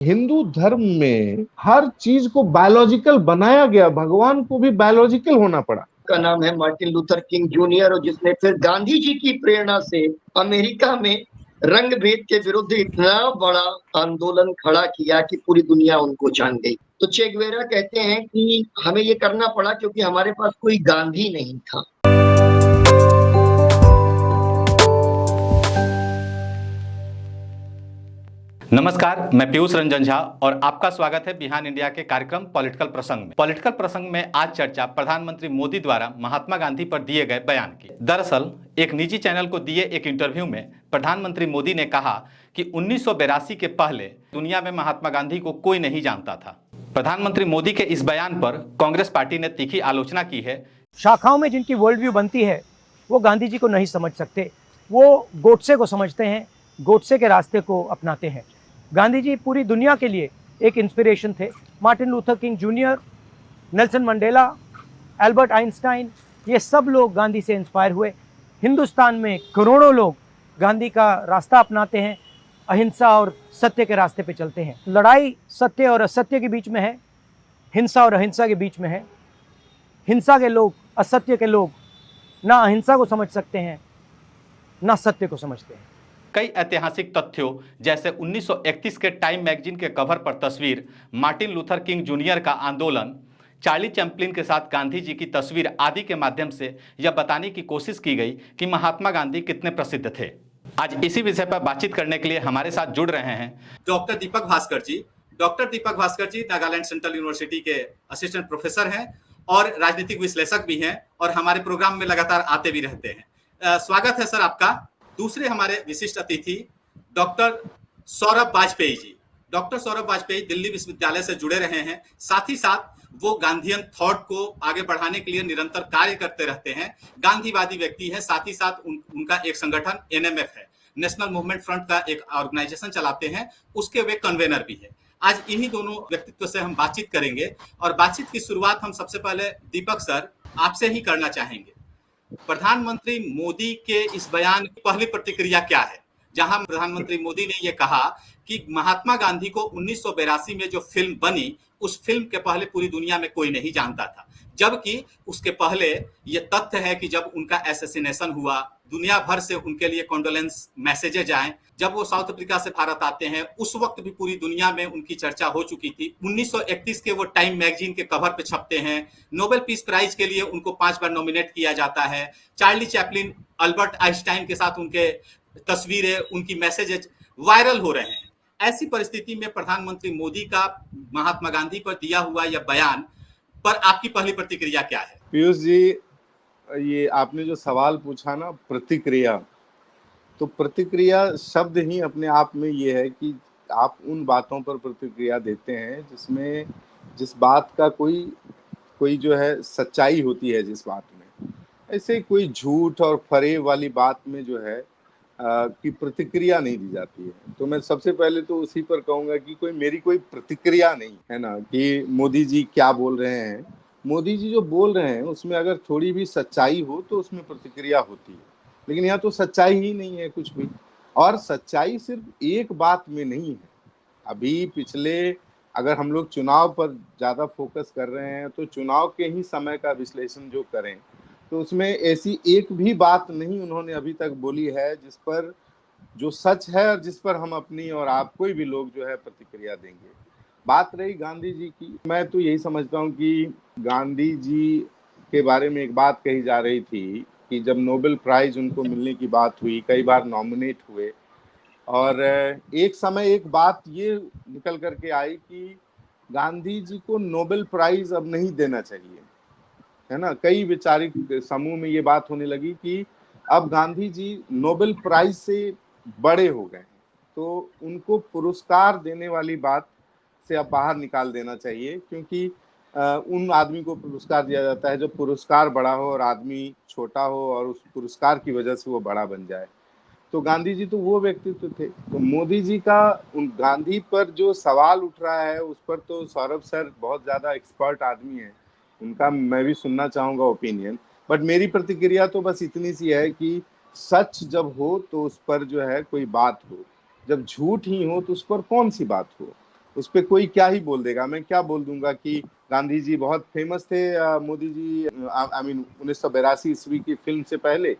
हिंदू धर्म में हर चीज को बायोलॉजिकल बनाया गया, भगवान को भी बायोलॉजिकल होना पड़ा। का नाम है मार्टिन लूथर किंग जूनियर, और जिसने फिर गांधी जी की प्रेरणा से अमेरिका में रंग भेद के विरुद्ध इतना बड़ा आंदोलन खड़ा किया कि पूरी दुनिया उनको जान गई। तो चे गुवेरा कहते हैं कि हमें ये करना पड़ा क्योंकि हमारे पास कोई गांधी नहीं था। नमस्कार, मैं पीयूष रंजन झा और आपका स्वागत है बिहान इंडिया के कार्यक्रम पॉलिटिकल प्रसंग में। पॉलिटिकल प्रसंग में आज चर्चा प्रधानमंत्री मोदी द्वारा महात्मा गांधी पर दिए गए बयान की। दरअसल एक निजी चैनल को दिए एक इंटरव्यू में प्रधानमंत्री मोदी ने कहा कि 1982 के पहले दुनिया में महात्मा गांधी को कोई नहीं जानता था। प्रधानमंत्री मोदी के इस बयान पर कांग्रेस पार्टी ने तीखी आलोचना की है। शाखाओं में जिनकी वर्ल्ड व्यू बनती है वो गांधी जी को नहीं समझ सकते, वो गोडसे को समझते हैं, गोडसे के रास्ते को अपनाते हैं। गांधी जी पूरी दुनिया के लिए एक इंस्पिरेशन थे। Martin Luther king junior, Nelson Mandela, Albert Einstein, ये सब लोग गांधी से इंस्पायर हुए। हिंदुस्तान में करोड़ों लोग गांधी का रास्ता अपनाते हैं, अहिंसा और सत्य के रास्ते पे चलते हैं। लड़ाई सत्य और असत्य के बीच में है, हिंसा और अहिंसा के बीच में है। हिंसा के लोग, असत्य के लोग ना अहिंसा को समझ सकते हैं ना सत्य को समझते हैं। कई ऐतिहासिक तथ्यों जैसे 1931 के टाइम मैगजीन के कवर पर तस्वीर मार्टिन लूथर किंग जूनियर का आंदोलन, चार्ली चैपलिन के साथ गांधी जी की तस्वीर आदि के माध्यम से यह बताने की कोशिश की गई कि महात्मा गांधी कितने प्रसिद्ध थे। आज इसी विषय पर बातचीत करने के लिए हमारे साथ जुड़ रहे हैं डॉक्टर दीपक भास्कर जी। डॉक्टर दीपक भास्कर जी नागालैंड सेंट्रल यूनिवर्सिटी के असिस्टेंट प्रोफेसर हैं और राजनीतिक विश्लेषक भी हैं और हमारे प्रोग्राम में लगातार आते भी रहते हैं। स्वागत है सर आपका। दूसरे हमारे विशिष्ट अतिथि डॉक्टर सौरभ वाजपेयी जी। डॉक्टर सौरभ वाजपेयी दिल्ली विश्वविद्यालय से जुड़े रहे हैं, साथ ही साथ वो गांधीयन थॉट को आगे बढ़ाने के लिए निरंतर कार्य करते रहते हैं। गांधीवादी व्यक्ति है, साथ ही साथ उनका एक संगठन एनएमएफ है, नेशनल मूवमेंट फ्रंट का एक ऑर्गेनाइजेशन चलाते हैं, उसके वे कन्वेनर भी है। आज इन्हीं दोनों व्यक्तित्व से हम बातचीत करेंगे और बातचीत की शुरुआत हम सबसे पहले दीपक सर आपसे ही करना चाहेंगे। प्रधानमंत्री मोदी के इस बयान की पहली प्रतिक्रिया क्या है, जहां प्रधानमंत्री मोदी ने यह कहा कि महात्मा गांधी को 1982 में जो फिल्म बनी, उस फिल्म के पहले पूरी दुनिया में कोई नहीं जानता था, जबकि उसके पहले यह तथ्य है कि जब उनका असैसिनेशन हुआ, दुनिया भर से उनके लिए कॉन्डोलेंस मैसेजेज आए। जब वो साउथ अफ्रीका से भारत आते हैं, उस वक्त भी पूरी दुनिया में उनकी चर्चा हो चुकी थी। 1931 के वो टाइम मैगजीन के कवर पे छपते हैं। नोबेल पीस प्राइज के लिए उनको 5 बार नॉमिनेट किया जाता है। चार्ली चैपलिन, अल्बर्ट आइंस्टाइन के साथ उनके तस्वीरें, उनकी मैसेजेज वायरल हो रहे हैं। ऐसी परिस्थिति में प्रधानमंत्री मोदी का महात्मा गांधी पर दिया हुआ यह बयान पर आपकी पहली प्रतिक्रिया क्या है? पीयूष जी, ये आपने जो सवाल पूछा ना, प्रतिक्रिया, तो प्रतिक्रिया शब्द ही अपने आप में ये है कि आप उन बातों पर प्रतिक्रिया देते हैं जिसमें जिस बात का कोई जो है सच्चाई होती है जिस बात में। ऐसे कोई झूठ और फरेब वाली बात में जो है कि प्रतिक्रिया नहीं दी जाती है। तो मैं सबसे पहले तो उसी पर कहूँगा कि मेरी कोई प्रतिक्रिया नहीं है ना कि मोदी जी क्या बोल रहे हैं। मोदी जी जो बोल रहे हैं उसमें अगर थोड़ी भी सच्चाई हो तो उसमें प्रतिक्रिया होती है, लेकिन यहाँ तो सच्चाई ही नहीं है कुछ भी। और सच्चाई सिर्फ एक बात में नहीं है। अभी पिछले, अगर हम लोग चुनाव पर ज़्यादा फोकस कर रहे हैं तो चुनाव के ही समय का विश्लेषण जो करें तो उसमें ऐसी एक भी बात नहीं उन्होंने अभी तक बोली है जिस पर जो सच है और जिस पर हम अपनी और आप कोई भी लोग जो है प्रतिक्रिया देंगे। बात रही गांधी जी की, मैं तो यही समझता हूँ कि गांधी जी के बारे में एक बात कही जा रही थी कि जब नोबेल प्राइज उनको मिलने की बात हुई, कई बार नॉमिनेट हुए, और एक समय एक बात ये निकल करके आई कि गांधी जी को नोबेल प्राइज अब नहीं देना चाहिए, है ना। कई वैचारिक समूह में ये बात होने लगी कि अब गांधी जी नोबेल प्राइज से बड़े हो गए, तो उनको पुरस्कार देने वाली बात से अब बाहर निकाल देना चाहिए, क्योंकि उन आदमी को पुरस्कार दिया जाता है जब पुरस्कार बड़ा हो और आदमी छोटा हो और उस पुरस्कार की वजह से वो बड़ा बन जाए। तो गांधी जी तो वो व्यक्तित्व थे। तो मोदी जी का उन गांधी पर जो सवाल उठ रहा है उस पर तो सौरभ सर बहुत ज़्यादा एक्सपर्ट आदमी है, उनका मैं भी सुनना चाहूँगा ओपिनियन। बट मेरी प्रतिक्रिया तो बस इतनी सी है कि सच जब हो तो उस पर जो है कोई बात हो, जब झूठ ही हो तो उस पर कौन सी बात हो। उस पर कोई क्या ही बोल देगा। मैं क्या बोल दूंगा कि गांधी जी बहुत फेमस थे, मोदी जी आई मीन 1982 ईस्वी की फिल्म से पहले।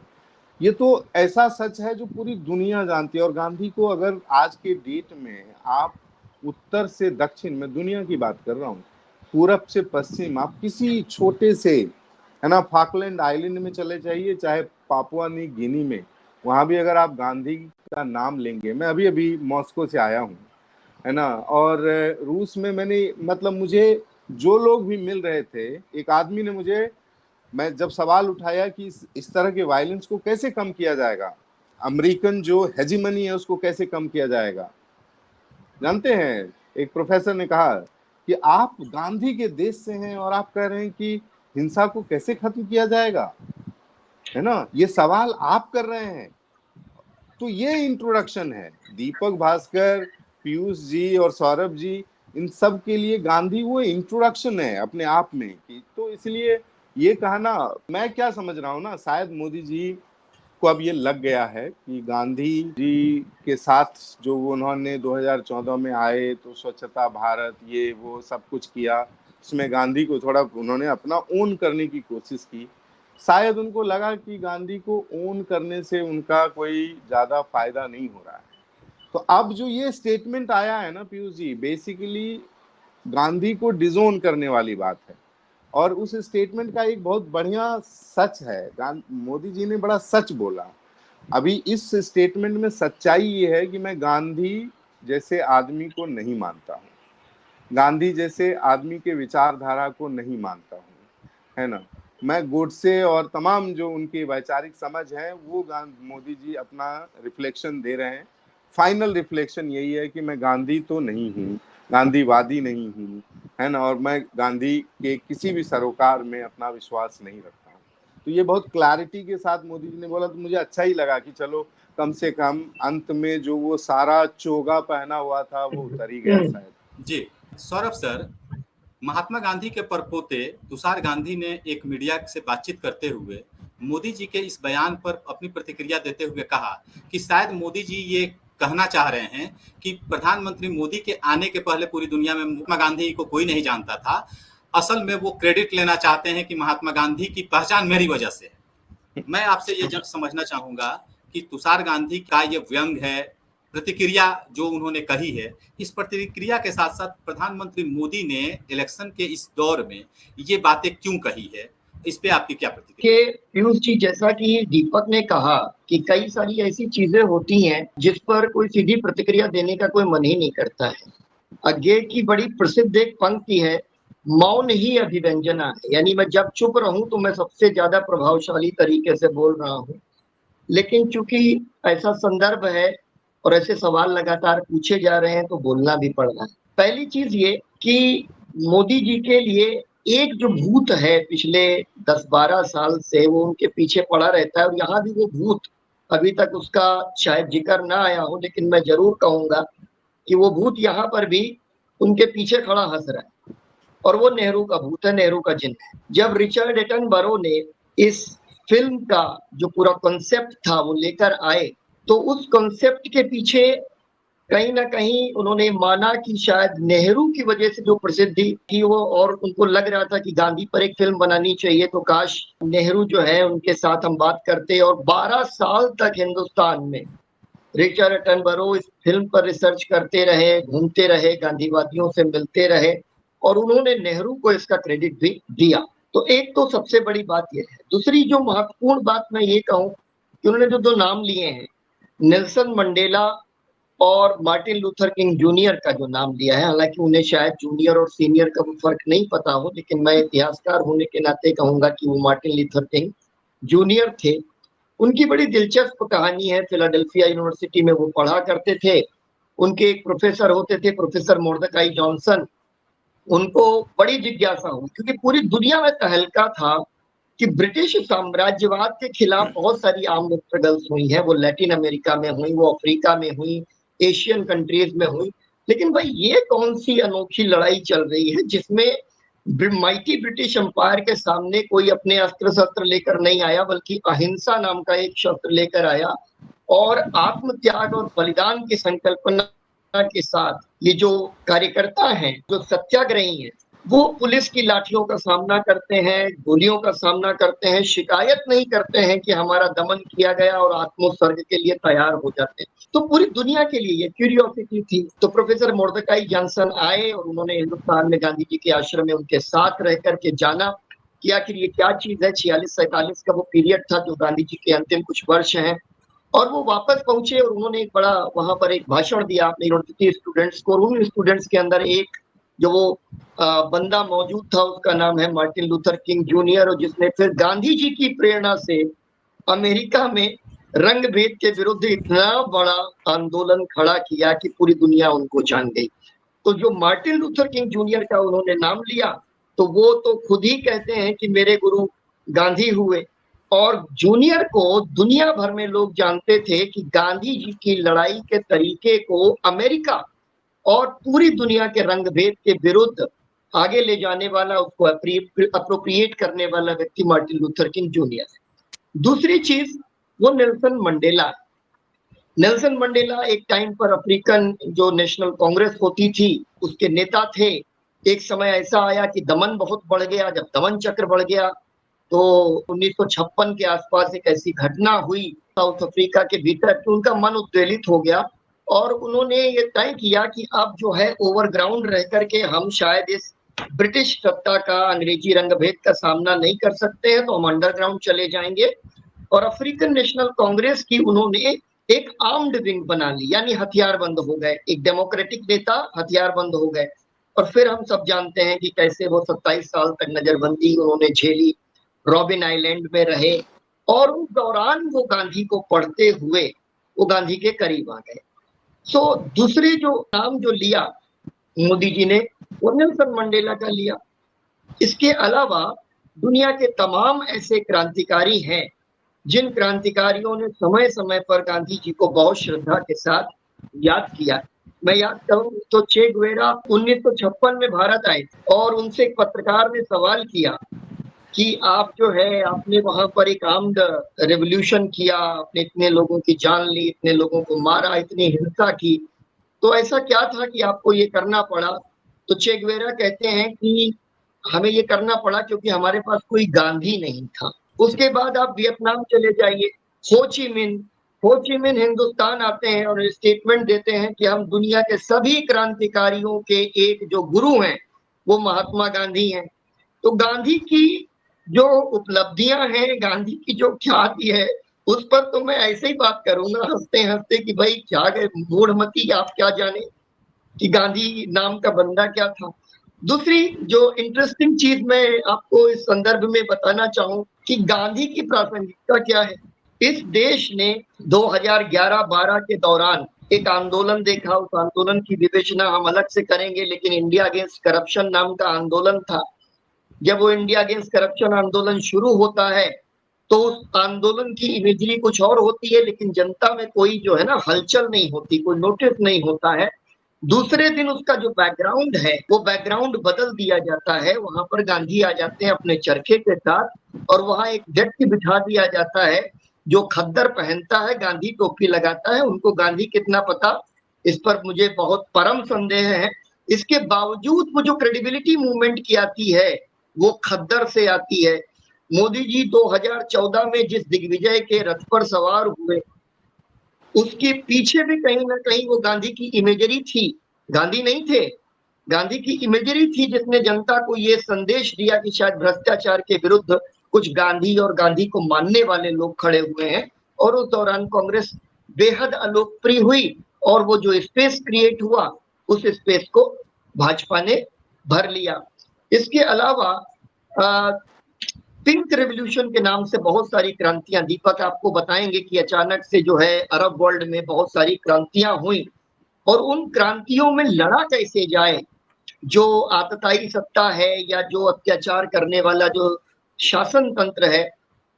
ये तो ऐसा सच है जो पूरी दुनिया जानती है। और गांधी को अगर आज के डेट में आप उत्तर से दक्षिण में, दुनिया की बात कर रहा हूँ, पूरब से पश्चिम, आप किसी छोटे से, है ना, फाकलैंड आइलैंड में चले जाइए, चाहे पापुआ न्यू गिनी में, वहां भी अगर आप गांधी का नाम लेंगे। मैं अभी अभी मॉस्को से आया हूँ, है ना, और रूस में मैंने, मतलब मुझे जो लोग भी मिल रहे थे, एक आदमी ने मुझे, मैं जब सवाल उठाया कि इस तरह के वायलेंस को कैसे कम किया जाएगा, अमेरिकन जो हेजिमनी है उसको कैसे कम किया जाएगा, जानते हैं, एक प्रोफेसर ने कहा कि आप गांधी के देश से हैं और आप कह रहे हैं कि हिंसा को कैसे खत्म किया जाएगा, है ना, ये सवाल आप कर रहे हैं। तो ये इंट्रोडक्शन है। दीपक भास्कर, पीयूष जी और सौरभ जी, इन सब के लिए गांधी वो इंट्रोडक्शन है अपने आप में कि, तो इसलिए ये कहना, मैं क्या समझ रहा हूँ ना, शायद मोदी जी को अब ये लग गया है कि गांधी जी के साथ जो उन्होंने 2014 में आए तो स्वच्छता भारत ये वो सब कुछ किया, उसमें गांधी को थोड़ा उन्होंने अपना ओन करने की कोशिश की। शायद उनको लगा कि गांधी को ओन करने से उनका कोई ज्यादा फायदा नहीं हो रहा है। तो अब जो ये स्टेटमेंट आया है ना पीयूष जी, बेसिकली गांधी को डिजोन करने वाली बात है। और उस स्टेटमेंट का एक बहुत बढ़िया सच है, मोदी जी ने बड़ा सच बोला। अभी इस स्टेटमेंट में सच्चाई ये है कि मैं गांधी जैसे आदमी को नहीं मानता हूँ, गांधी जैसे आदमी के विचारधारा को नहीं मानता हूँ, है ना। मैं गोडसे और तमाम जो उनकी वैचारिक समझ है वो मोदी जी अपना रिफ्लेक्शन दे रहे हैं। फाइनल रिफ्लेक्शन यही है कि मैं गांधी तो नहीं हूँ, गांधीवादी नहीं हूँ, है ना, और मैं गांधी के किसी भी सरोकार में अपना विश्वास नहीं रखता हूँ। तो ये बहुत क्लैरिटी के साथ मोदी जी ने बोला, तो मुझे अच्छा ही लगा कि चलो कम से कम अंत में जो वो सारा चोगा पहना हुआ था वो उतर ही गया शायद। जी सौरभ सर, महात्मा गांधी के परपोते तुषार गांधी ने एक मीडिया से बातचीत करते हुए मोदी जी के इस बयान पर अपनी प्रतिक्रिया देते हुए कहा कि शायद मोदी जी ये कहना चाह रहे हैं कि प्रधानमंत्री मोदी के आने के पहले पूरी दुनिया में महात्मा गांधी को कोई नहीं जानता था। असल में वो क्रेडिट लेना चाहते हैं कि महात्मा गांधी की पहचान मेरी वजह से है। मैं आपसे ये समझना चाहूंगा कि तुषार गांधी का ये व्यंग है, प्रतिक्रिया जो उन्होंने कही है, इस प्रतिक्रिया के साथ साथ प्रधानमंत्री मोदी ने इलेक्शन के इस दौर में ये बातें क्यों कही है, इस पे आपकी क्या प्रतिक्रिया? पीयूष जी, जैसा कि दीपक ने कहा कि कई सारी ऐसी चीजें होती हैं जिस पर कोई सीधी प्रतिक्रिया देने का कोई मन ही नहीं करता है। आगे की बड़ी प्रसिद्ध एक पंक्ति है, मौन ही अभिव्यंजना है, यानी मैं जब चुप रहूं तो मैं सबसे ज्यादा प्रभावशाली तरीके से बोल रहा हूं। लेकिन चूंकि ऐसा संदर्भ है और ऐसे सवाल लगातार पूछे जा रहे हैं तो बोलना भी पड़ रहा है। पहली चीज ये कि मोदी जी के लिए एक जो भूत है पिछले 10-12 साल से वो उनके पीछे पड़ा रहता है, और यहाँ भी वो भूत अभी तक उसका शायद जिक्र ना आया हो, लेकिन मैं जरूर कहूंगा कि वो भूत यहाँ पर भी उनके पीछे खड़ा हंस रहा है, और वो नेहरू का भूत है, नेहरू का जिन्न है। जब रिचर्ड एटनबरो ने इस फिल्म का जो पूरा कॉन्सेप्ट था वो लेकर आए, तो उस कॉन्सेप्ट के पीछे कहीं ना कहीं उन्होंने माना कि शायद नेहरू की वजह से जो प्रसिद्धि थी वो, और उनको लग रहा था कि गांधी पर एक फिल्म बनानी चाहिए, तो काश नेहरू जो है उनके साथ हम बात करते। और 12 साल तक हिंदुस्तान में रिचर्ड एटनबरो इस फिल्म पर रिसर्च करते रहे, घूमते रहे, गांधीवादियों से मिलते रहे, और उन्होंने नेहरू को इसका क्रेडिट भी दिया। तो एक तो सबसे बड़ी बात यह है। दूसरी जो महत्वपूर्ण बात मैं ये कहूं कि उन्होंने जो दो नाम लिए हैं, नेल्सन मंडेला और मार्टिन लूथर किंग जूनियर का जो नाम लिया है, हालांकि उन्हें शायद जूनियर और सीनियर का फर्क नहीं पता हो, लेकिन मैं इतिहासकार होने के नाते कहूंगा कि वो मार्टिन लूथर किंग जूनियर थे। उनकी बड़ी दिलचस्प कहानी है। फिलाडेल्फिया यूनिवर्सिटी में वो पढ़ा करते थे। उनके एक प्रोफेसर होते थे, प्रोफेसर मोर्दकाई जॉनसन। उनको बड़ी जिज्ञासा हुई क्योंकि पूरी दुनिया में तहलका था कि ब्रिटिश साम्राज्यवाद के खिलाफ बहुत सारी आर्म्ड स्ट्रगल्स हुई हैं। वो लैटिन अमेरिका में हुई, वो अफ्रीका में हुई, एशियन कंट्रीज में हुई। लेकिन भाई ये कौन सी अनोखी लड़ाई चल रही है जिसमें माइटी ब्रिटिश एम्पायर के सामने कोई अपने अस्त्र शस्त्र लेकर नहीं आया, बल्कि अहिंसा नाम का एक शस्त्र लेकर आया और आत्मत्याग और बलिदान की संकल्पना के साथ ये जो कार्यकर्ता हैं, जो सत्याग्रही हैं, वो पुलिस की लाठियों का सामना करते हैं, गोलियों का सामना करते हैं, शिकायत नहीं करते हैं कि हमारा दमन किया गया और आत्मोत्सर्ग के लिए तैयार हो जाते हैं। तो पूरी दुनिया के लिए ये क्यूरियोसिटी थी। तो प्रोफेसर मोर्दकाई जॉनसन आए और उन्होंने हिंदुस्तान में गांधी जी के आश्रम में उनके साथ रह करके जाना कि आखिर ये क्या चीज है। 46-47 का वो पीरियड था जो गांधी जी के अंतिम कुछ वर्ष हैं। और वो वापस पहुंचे और उन्होंने एक बड़ा वहां पर एक भाषण दिया अपने यूनिवर्सिटी स्टूडेंट्स को। और उन स्टूडेंट्स के अंदर एक जो वो बंदा मौजूद था, उसका नाम है मार्टिन लूथर किंग जूनियर, और जिसने फिर गांधी जी की प्रेरणा से अमेरिका में रंग भेद के विरुद्ध इतना बड़ा आंदोलन खड़ा किया कि पूरी दुनिया उनको जान गई। तो जो मार्टिन लूथर किंग जूनियर का उन्होंने नाम लिया, तो वो तो खुद ही कहते हैं कि मेरे गुरु गांधी हुए। और जूनियर को दुनिया भर में लोग जानते थे कि गांधी जी की लड़ाई के तरीके को अमेरिका और पूरी दुनिया के रंग भेद के विरुद्ध आगे ले जाने वाला, उसको अप्रोप्रिएट करने वाला व्यक्ति मार्टिन लूथर किंग जूनियर है। दूसरी चीज वो नेल्सन मंडेला। नेल्सन मंडेला एक टाइम पर अफ्रीकन जो नेशनल कांग्रेस होती थी उसके नेता थे। एक समय ऐसा आया कि दमन बहुत बढ़ गया। जब दमन चक्र बढ़ गया तो 1956 के आसपास एक ऐसी घटना हुई साउथ अफ्रीका के भीतर कि उनका मन उद्वेलित हो गया और उन्होंने ये तय किया कि अब जो है ओवरग्राउंड रह करके हम शायद इस ब्रिटिश सत्ता का, अंग्रेजी रंगभेद का सामना नहीं कर सकते हैं, तो हम अंडरग्राउंड चले जाएंगे। और अफ्रीकन नेशनल कांग्रेस की उन्होंने एक आर्म्ड विंग बना ली, यानी हथियारबंद हो गए। एक डेमोक्रेटिक नेता हथियारबंद हो गए। और फिर हम सब जानते हैं कि कैसे वो 27 साल तक नजरबंदी उन्होंने झेली, रॉबिन आइलैंड में रहे, और उस दौरान वो गांधी को पढ़ते हुए वो गांधी के करीब आ गए। सो दूसरे जो नाम जो लिया मोदी जी ने वो नेल्सन मंडेला का लिया। इसके अलावा दुनिया के तमाम ऐसे क्रांतिकारी हैं जिन क्रांतिकारियों ने समय समय पर गांधी जी को बहुत श्रद्धा के साथ याद किया। मैं याद करूं तो चे गुवेरा 1956 में भारत आए और उनसे एक पत्रकार ने सवाल किया कि आप जो है आपने वहां पर एक आर्म्ड रेवोल्यूशन किया, आपने इतने लोगों की जान ली, इतने लोगों को मारा, इतनी हिंसा की, तो ऐसा क्या था कि आपको ये करना पड़ा? तो चे गुवेरा कहते हैं कि हमें ये करना पड़ा क्योंकि हमारे पास कोई गांधी नहीं था। उसके बाद आप वियतनाम चले जाइए, हो ची मिन हिंदुस्तान आते हैं और स्टेटमेंट देते हैं कि हम दुनिया के सभी क्रांतिकारियों के एक जो गुरु हैं वो महात्मा गांधी हैं। तो गांधी की जो उपलब्धियां हैं, गांधी की जो ख्याति है, उस पर तो मैं ऐसे ही बात करूंगा हंसते हंसते कि भाई क्या गए मूढ़मती, आप क्या जाने कि गांधी नाम का बंदा क्या था। दूसरी जो इंटरेस्टिंग चीज मैं आपको इस संदर्भ में बताना चाहूं कि गांधी की प्रासंगिकता क्या है। इस देश ने 2011-12 के दौरान एक आंदोलन देखा। उस आंदोलन की विवेचना हम अलग से करेंगे, लेकिन इंडिया अगेंस्ट करप्शन नाम का आंदोलन था। जब वो इंडिया अगेंस्ट करप्शन आंदोलन शुरू होता है तो उस आंदोलन की इमेजरी कुछ और होती है, लेकिन जनता में कोई जो है ना हलचल नहीं होती, कोई नोटिस नहीं होता है। दूसरे दिन उसका जो बैकग्राउंड है वो बैकग्राउंड बदल दिया जाता है। वहां पर गांधी आ जाते हैं अपने चरखे के साथ और वहां एक व्यक्ति बिठा दिया जाता है जो खद्दर पहनता है, गांधी टोपी लगाता है। उनको गांधी कितना पता, इस पर मुझे बहुत परम संदेह है। इसके बावजूद वो जो क्रेडिबिलिटी मूवमेंट की आती है वो खद्दर से आती है। मोदी जी 2014 में जिस दिग्विजय के रथ पर सवार हुए उसके पीछे भी कहीं ना कहीं वो गांधी की इमेजरी थी। गांधी नहीं थे, गांधी की इमेजरी थी जिसने जनता को ये संदेश दिया कि शायद भ्रष्टाचार के विरुद्ध कुछ गांधी और गांधी को मानने वाले लोग खड़े हुए हैं। और उस दौरान कांग्रेस बेहद अलोकप्रिय हुई और वो जो स्पेस क्रिएट हुआ उस स्पेस को भाजपा ने भर लिया। इसके अलावा पिंक रेवोल्यूशन के नाम से बहुत सारी क्रांतियां, दीपक आपको बताएंगे कि अचानक से जो है अरब वर्ल्ड में बहुत सारी क्रांतियां हुई और उन क्रांतियों में लड़ा कैसे जाए। जो आतताई सत्ता है या जो अत्याचार करने वाला जो शासन तंत्र है,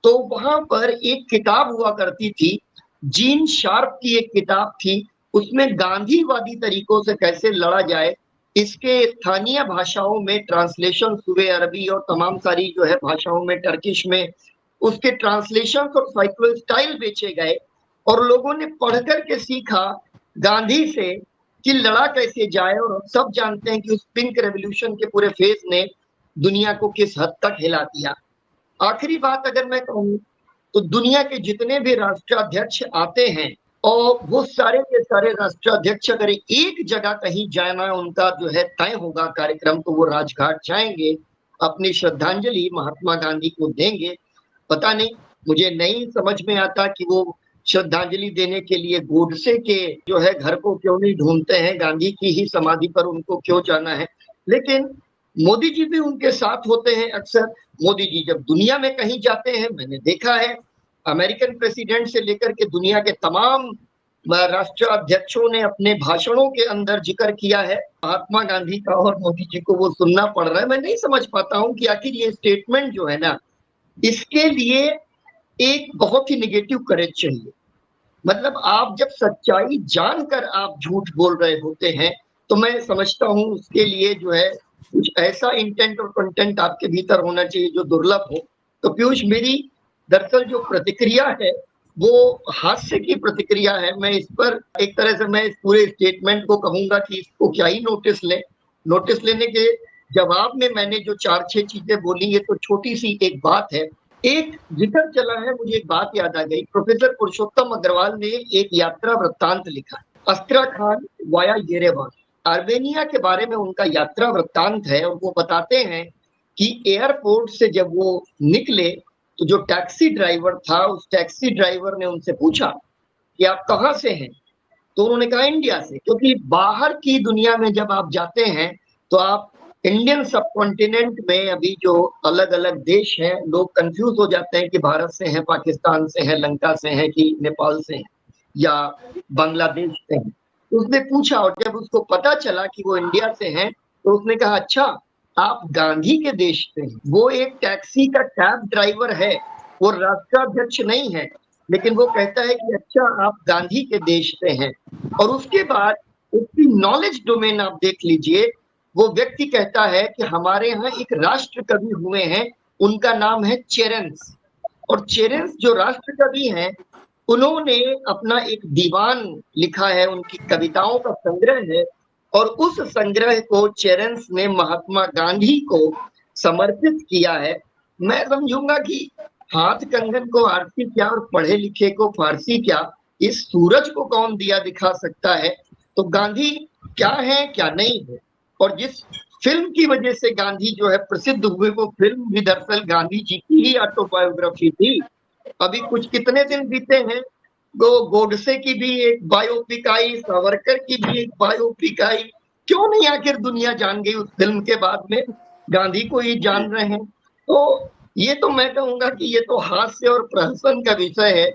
तो वहां पर एक किताब हुआ करती थी, जीन शार्प की एक किताब थी, उसमें गांधीवादी तरीकों से कैसे लड़ा जाए इसके स्थानीय भाषाओं में ट्रांसलेशन हुए, अरबी और तमाम सारी जो है भाषाओं में, टर्किश में, उसके ट्रांसलेशन और साइक्लो स्टाइल बेचे गए और लोगों ने पढ़ कर के सीखा गांधी से कि लड़ा कैसे जाए, और हम सब जानते हैं कि उस पिंक रेवोल्यूशन के पूरे फेज ने दुनिया को किस हद तक हिला दिया। आखिरी बात अगर मैं कहूँ तो दुनिया के जितने भी राष्ट्राध्यक्ष आते हैं और वो सारे के सारे राष्ट्राध्यक्ष अगर एक जगह कहीं जाना उनका जो है तय होगा कार्यक्रम, तो वो राजघाट जाएंगे, अपनी श्रद्धांजलि महात्मा गांधी को देंगे। पता नहीं, मुझे नहीं समझ में आता कि वो श्रद्धांजलि देने के लिए गोडसे के जो है घर को क्यों नहीं ढूंढते हैं, गांधी की ही समाधि पर उनको क्यों जाना है। लेकिन मोदी जी भी उनके साथ होते हैं अक्सर। मोदी जी जब दुनिया में कहीं जाते हैं, मैंने देखा है अमेरिकन प्रेसिडेंट से लेकर के दुनिया के तमाम राष्ट्राध्यक्षों ने अपने भाषणों के अंदर जिक्र किया है महात्मा गांधी का, और मोदी जी को वो सुनना पड़ रहा है। मैं नहीं समझ पाता हूँ कि आखिर ये स्टेटमेंट जो है ना, इसके लिए एक बहुत ही निगेटिव करेज चाहिए। मतलब आप जब सच्चाई जानकर आप झूठ बोल रहे होते हैं, तो मैं समझता हूँ उसके लिए जो है कुछ ऐसा इंटेंट और कंटेंट आपके भीतर होना चाहिए जो दुर्लभ हो। तो पीयूष, मेरी दरअसल जो प्रतिक्रिया है वो हास्य की प्रतिक्रिया है। मैं इस पर एक तरह से मैं इस पूरे स्टेटमेंट को कहूंगा कि इसको क्या ही नोटिस लें। नोटिस लेने के जवाब में मैंने जो 4-6 चीजें बोली, ये तो छोटी सी एक बात है। एक जिक्र चला है, मुझे एक बात याद आ गई। प्रोफेसर पुरुषोत्तम अग्रवाल ने एक यात्रा वृत्तांत लिखा, अस्ट्राखान वाया येरेवान, आर्मेनिया के बारे में उनका यात्रा वृत्तांत है। और वो बताते हैं कि एयरपोर्ट से जब वो निकले तो जो टैक्सी ड्राइवर था, उस टैक्सी ड्राइवर ने उनसे पूछा कि आप कहाँ से हैं, तो उन्होंने कहा इंडिया से। क्योंकि बाहर की दुनिया में जब आप जाते हैं तो आप इंडियन सब कॉन्टिनेंट में अभी जो अलग अलग देश हैं, लोग कंफ्यूज हो जाते हैं कि भारत से हैं, पाकिस्तान से हैं, लंका से हैं कि नेपाल से हैं या बांग्लादेश से हैं। उसने पूछा और जब उसको पता चला कि वो इंडिया से हैं तो उसने कहा अच्छा, आप गांधी के देश से हैं। वो एक टैक्सी का कैब ड्राइवर है, वो राष्ट्राध्यक्ष नहीं है, लेकिन वो कहता है कि अच्छा आप गांधी के देश से हैं। और उसके बाद उसकी नॉलेज डोमेन आप देख लीजिए। वो व्यक्ति कहता है कि हमारे यहाँ एक राष्ट्र कवि हुए हैं, उनका नाम है चेरेंस। और चेरेंस जो राष्ट्र कवि हैं, उन्होंने अपना एक दीवान लिखा है, उनकी कविताओं का संग्रह है, और उस संग्रह को चेरेंस ने महात्मा गांधी को समर्पित किया है। मैं समझूंगा कि हाथ कंगन को आरती क्या और पढ़े लिखे को फारसी क्या, इस सूरज को कौन दिया दिखा सकता है। तो गांधी क्या है क्या नहीं है। और जिस फिल्म की वजह से गांधी जो है प्रसिद्ध हुए, वो फिल्म भी दरअसल गांधी जी की ही ऑटोबायोग्राफी थी। अभी कुछ कितने दिन बीते हैं, गोडसे की भी एक बायोपिक आई, सावरकर की भी एक बायोपिक आई। क्यों नहीं आखिर दुनिया जान गई उस फिल्म के बाद में, गांधी को ही जान रहे हैं। तो ये तो मैं कहूंगा कि ये तो हास्य और प्रहसन का विषय है,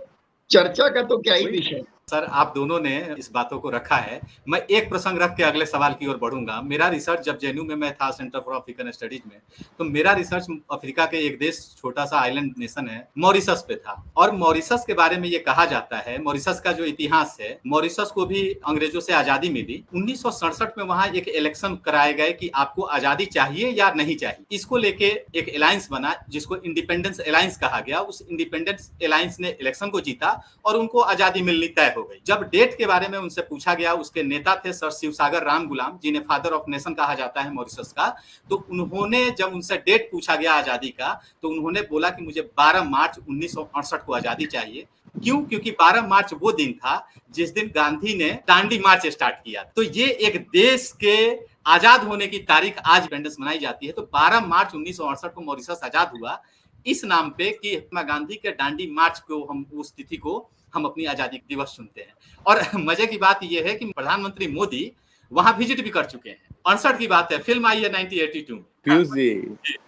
चर्चा का तो क्या ही विषय। सर, आप दोनों ने इस बातों को रखा है। मैं एक प्रसंग रख के अगले सवाल की ओर बढ़ूंगा। मेरा रिसर्च जब जेएनयू में मैं था, सेंटर फॉर अफ्रीकन स्टडीज में, तो मेरा रिसर्च अफ्रीका के एक देश, छोटा सा आइलैंड नेशन है, मॉरिशस पे था। और मॉरिशस के बारे में ये कहा जाता है, मॉरिशस का जो इतिहास है, मॉरिशस को भी अंग्रेजों से आजादी मिली। 1967 में वहां एक इलेक्शन कराए गए कि आपको आजादी चाहिए या नहीं चाहिए। इसको लेके एक अलायंस बना जिसको इंडिपेंडेंस अलायंस कहा गया। उस इंडिपेंडेंस अलायंस ने इलेक्शन को जीता और उनको आजादी मिलनी तय हो गई। जब डेट के बारे में उनसे पूछा गया, उसके नेता थे सर शिवसागर रामगुलाम, जिन्हें फादर ऑफ नेशन कहा जाता है मॉरिशस का। तो उन्होंने जब उनसे डेट पूछा गया आजादी का, तो उन्होंने बोला कि मुझे 12 मार्च 1968 को आजादी चाहिए। क्यों? क्योंकि 12 मार्च वो दिन था जिस दिन गांधी ने दांडी मार्च स्टार्ट किया। तो ये एक देश के आजाद होने की तारीख आज इंडिपेंडेंस मनाई जाती है। तो 12 मार्च 1968 को मॉरिशस आजाद हुआ इस नाम पे कि महात्मा गांधी के दांडी मार्च को, हम उस तिथि को हम अपनी आजादी दिवस सुनते हैं। और मजे की बात यह है कि प्रधानमंत्री मोदी वहां विजिट भी कर चुके हैं। 68 की बात है, फिल्म आई है 1982 में। पीयूष जी,